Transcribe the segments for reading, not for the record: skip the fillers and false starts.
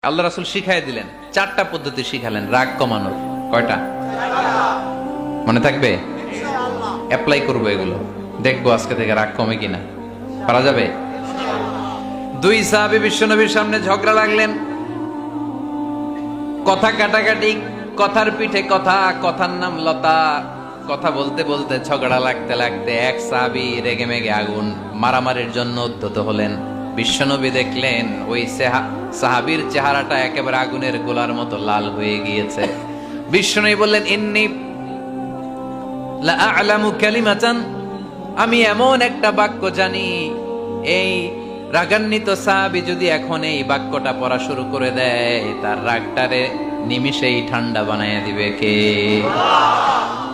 আল্লাহ রাসূল শিখাই দিলেন, চারটা পদ্ধতি শিখালেন রাগ কমানোর। কয়টা মনে থাকবে? অ্যাপ্লাই করবো এগুলো, দেখবো আজকে থেকে রাগ কমে কিনা। পারা যাবে? দুই সাহাবী বিশ্বনবীর সামনে ঝগড়া লাগলেন, কথা কাটাকাটি, কথার পিঠে কথা, কথার নাম লতা। কথা বলতে বলতে ঝগড়া লাগতে লাগতে এক সাহাবী রেগে মেগে আগুন, মারামারির জন্য উদ্যত হলেন। বিশ্বনবী দেখলেন ওই সাহাবীর চেহারাটা একেবারে আগুনের গোলার মতো লাল হয়ে গিয়েছে। বিশ্বনবী বললেন, ইন্নী লা আ'লামু কালিমাতান, আমি এমন একটা বাক্য জানি, এই রাগান্বিত সাহাবী যদি এখন এই বাক্যটা পড়া শুরু করে দেয়, তার রাগটারে নিমিষেই ঠান্ডা বানায় দিবে কে?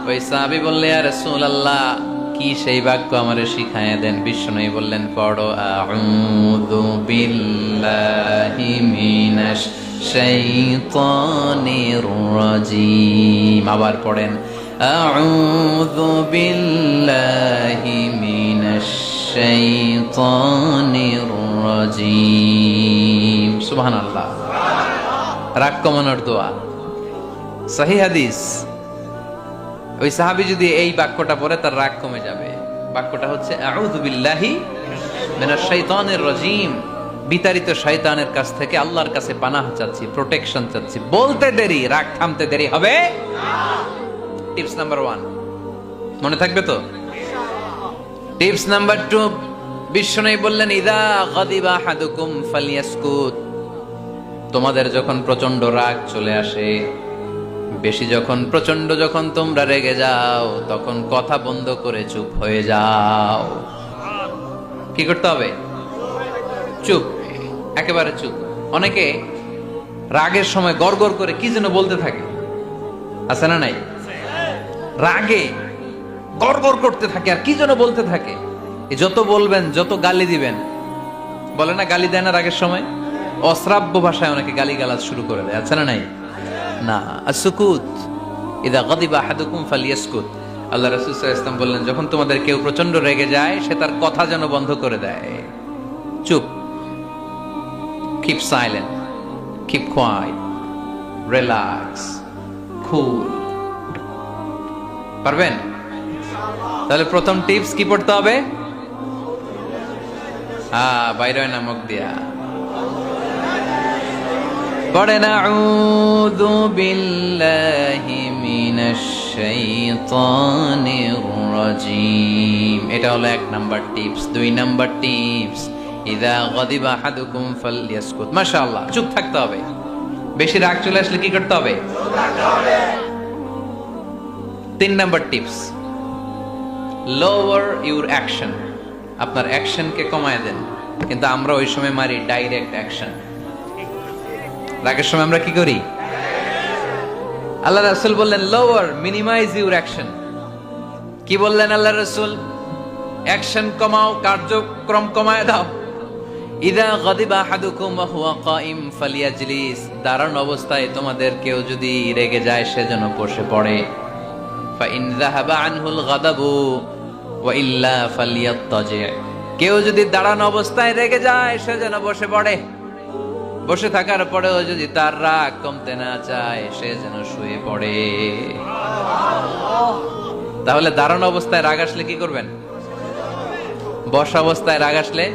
ওই সাহাবী বললে, ইয়া রাসূলুল্লাহ, কি সেই বাক্য আমারে শিখায়া দেন। বিশ্বনবী বললেন, পড়ো, আউযু বিল্লাহি মিনাশ শাইতানির রাজীম। আবার পড়েন, আউযু বিল্লাহি মিনাশ শাইতানির রাজীম। সুবহানাল্লাহ। রাগ কমানোর দোয়া, সহিহ হাদিস। ওই সাহাবী যদি এই বাক্যটা পড়ে তার রাগ কমে যাবে। বাক্যটা হচ্ছে আউযু বিল্লাহি মিনাশ শাইতানির রাজীম। বিতাড়িত শয়তানের কাছ থেকে আল্লাহর কাছে পানাহ চাচ্ছি, প্রোটেকশন চাচ্ছি। বলতে দেরি, রাগ থামতে দেরি হবে না। টিপস নাম্বার 1 মনে থাকবে তো? টিপস নাম্বার 2, বিশ্বনবী বললেন, ইযা গাদিবা আহাদুকুম ফালইয়াসকুত। তোমাদের যখন প্রচন্ড রাগ চলে আসে, বেশি যখন, প্রচন্ড যখন তোমরা রেগে যাও, তখন কথা বন্ধ করে চুপ হয়ে যাও। কি করতে হবে? চুপ, একেবারে চুপ। অনেকে রাগের সময় গড়গড় করে কি যেন বলতে থাকে, আছে না নাই? রাগে গড়গড় করতে থাকে আর কি যেন বলতে থাকে। যত বলবেন, যত গালি দিবেন, বলে না গালি দেয় না রাগের সময়, অশ্রাব্য ভাষায় অনেকে গালিগালাজ শুরু করে দেয়, আছে না নাই? না, আসুকুত, ইদা গাদিবা আহাদুকুম ফালিয়াসকুত। আল্লাহ রাসূল সাল্লাল্লাহু আলাইহি ওয়াসাল্লাম বললেন, যখন তোমাদের কেউ প্রচন্ড রেগে যায়, সে তার কথা যেন বন্ধ করে দেয়। চুপ, keep silent, keep quiet, relax, cool. পারবেন? তাহলে প্রথম টিপস কি পড়তে হবে? বাইরে নামক দিয়া পড়েন, আউযু বিল্লাহি মিনাশ শাইতানির রাজীম। এটা হলো 1 নাম্বার টিপস। 2 নাম্বার টিপস, ইযা গাদিবা আহাদুকুম ফালইয়াসকুত। মাশাআল্লাহ, চুপ থাকতে হবে। বেশি রাগ চলে আসলে কি করতে হবে? চুপ থাকতে হবে। 3 number tips, lower your action. আপনার অ্যাকশনকে কমায় দেন। কিন্তু আমরা ওই সময় মারি ডাইরেক্ট অ্যাকশন। রাগের সময় আমরা কি করি? আল্লাহ রাসূল বললেন, লোয়ার, মিনিমাইজ ইউর অ্যাকশন। কি বললেন আল্লাহ রাসূল? অ্যাকশন কমাও, কার্যক্রম কমায় দাও। ইযা গাদিবা আহাদুকুম ওয়া হুয়া কাইম ফালিয়াজলিস। দাঁড়ানো অবস্থায় তোমাদের কেউ যদি রেগে যায়, সে যেন বসে পড়ে। ফা ইন যাহাবা আনহুল গাদাবু ওয়া ইল্লা ফালিয়াত্তাজি। কেউ যদি দাঁড়ানো অবস্থায় রেগে যায়, সে যেন বসে পড়ে। বসে থাকার পরেও যদি তার রাগ কমতে না চায়, সে যেন শুয়ে পড়ে। তাহলে দাঁড়ানো অবস্থায় রাগ আসলে কি করবেন? বসা অবস্থায় রাগ আসলে,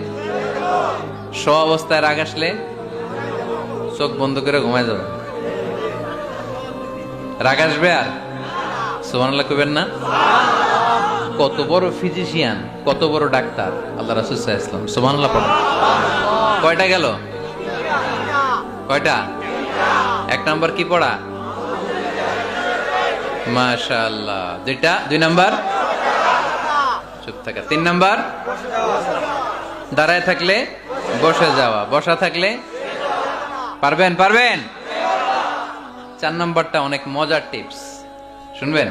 শোয়া অবস্থায় রাগ আসলে চোখ বন্ধ করে ঘুমায় যাবেন। রাগ আসবে আর সুবহানাল্লাহ কইবেন না? কত বড় ফিজিশিয়ান, কত বড় ডাক্তার আল্লাহ রাসূল সাল্লাল্লাহু আলাইহি ওয়াসাল্লাম। সুবহানাল্লাহ পড়েন। কয়টা গেল? কয়টা? 1 নাম্বার কি পড়া? মাশাআল্লাহ। 2 নাম্বার চুপ থাকা। 3 নাম্বার দাঁড়ায় থাকলে বসে যাওয়া, বসা থাকলে পারবেন? 4 নাম্বারটা অনেক মজার টিপস, শুনবেন?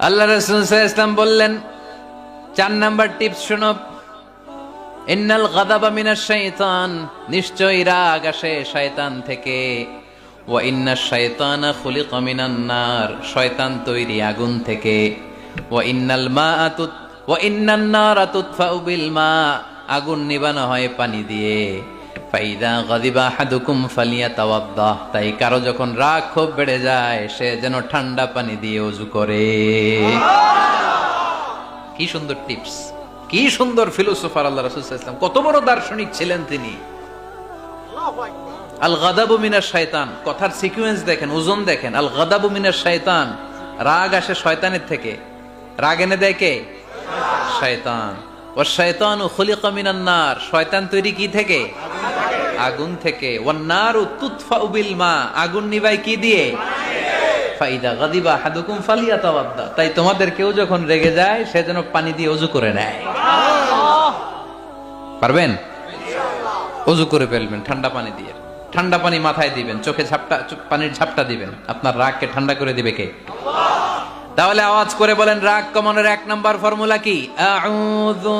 আল্লাহ রাসূল সাল্লাল্লাহু আলাইহি ওয়াসাল্লাম বললেন, 4 নাম্বার টিপস শুনো, ইন্নাল গাদাবা মিনাশ শাইতান। নিশ্চয়ই রাগ আসে শয়তান থেকে। ওয়া ইন্নাশ শাইতানা খুলিকা মিনান নার। শয়তান তৈরি আগুন থেকে। ওয়া ইন্নান নারা তুতফাউ বিল মা। আগুন নিবানো হয় পানি দিয়ে। ফাইদা গাদিবা আহাদুকুম ফালিয়াতাওয়াদ্দা, তাই কারো যখন রাগ খুব বেড়ে যায় সে যেন ঠান্ডা পানি দিয়ে ওযু করে। কি সুন্দর টিপস, কি সুন্দর ফিলোসোফার আল্লাহ রাসূল সাল্লাল্লাহু আলাইহি ওয়াসাল্লাম, কত বড় দার্শনিক ছিলেন তিনি। আল গাদাবু মিনাশ শায়তান, কথার সিকোয়েন্স দেখেন, ওজন দেখেন। আল গাদাবু মিনাশ শায়তান, রাগ আসে শয়তানের থেকে। রাগ এনে দেয় কে? শয়তান। ওয়াশ শায়তানু খুলিকা মিনান নার, শয়তান তৈরি কি থেকে? আগুন থেকে। ওয়ান নারু তুতফাউ বিল মা, আগুন নিভায় কি দিয়ে? ফাইদা গাদিবা আহাদুকুম ফালিয়াতাওয়াদ্দা, তাই তোমাদের কেউ যখন রেগে যায় সে যেন পানি দিয়ে ওযু করে নেয়। পারবেন? ওযু করে ফেলবেন ঠান্ডা পানি দিয়ে। ঠান্ডা পানি মাথায় দিবেন, চোখে পানির ঝাপটা দিবেন। আপনার রাগকে ঠান্ডা করে দিবে কে? তাহলে আওয়াজ করে বলেন, রাগ কমানোর 1 নাম্বার ফর্মুলা কি? আউযু